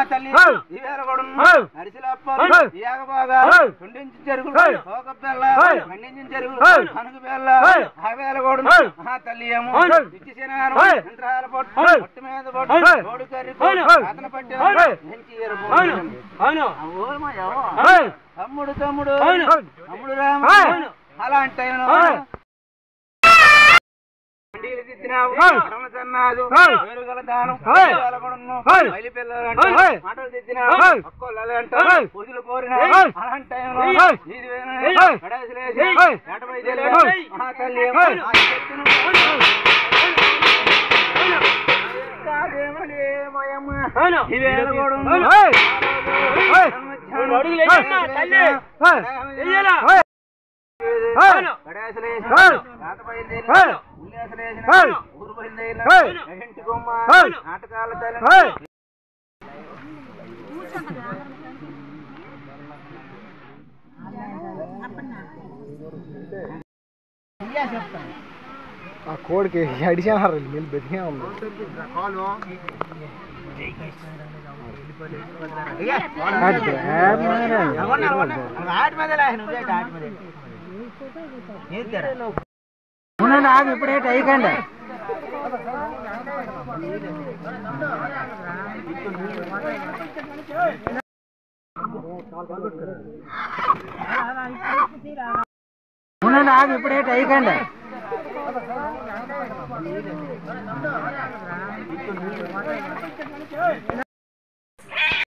తల్లి అరిసిలప్పాలు బాగా తుండించి చెరుకులు పండించిన చెరుకులు అనుకు బెల్ల ఆవేల కూడా తల్లి ఏమో ఇచ్చి శనగాను యంత్రాల పొట్టు పొట్టు మీద పొట్టు రోడ్డు కర్రీ అతను పట్టే తమ్ముడు తమ్ముడు తమ్ముడు రామ అలాంటి సన్నాదు వేరుగల దానం బయలు పిల్లలంటే మాటలు తెచ్చినావు పూజలు కోరిన అలాంటి నాటకాల ఆ కోడికి అడిచారు మీరు బతికే ఉంది నాకు ఇప్పుడే టైకండి నాకు ఇప్పుడే టైకండి